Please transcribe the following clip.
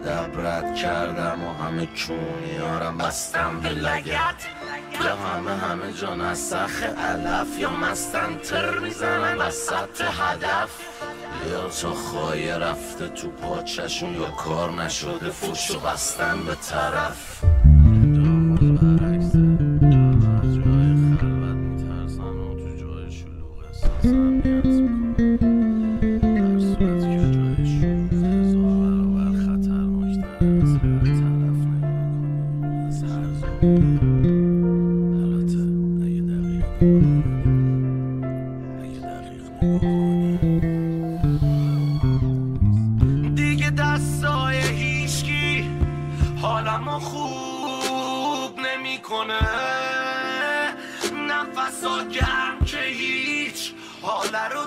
ادب رد کردم و همه کونیارم بستم به لگت. یا همه جا نسخ علف، یا مستن تر میزنن وسط هدف، یا تا خواهی رفته تو پاچشون، یا کار نشده فوشو بستن به طرف. دیگه دستای هیچکی حالمو خوب نمیکنه، نفسا گرم که هیچ حال رو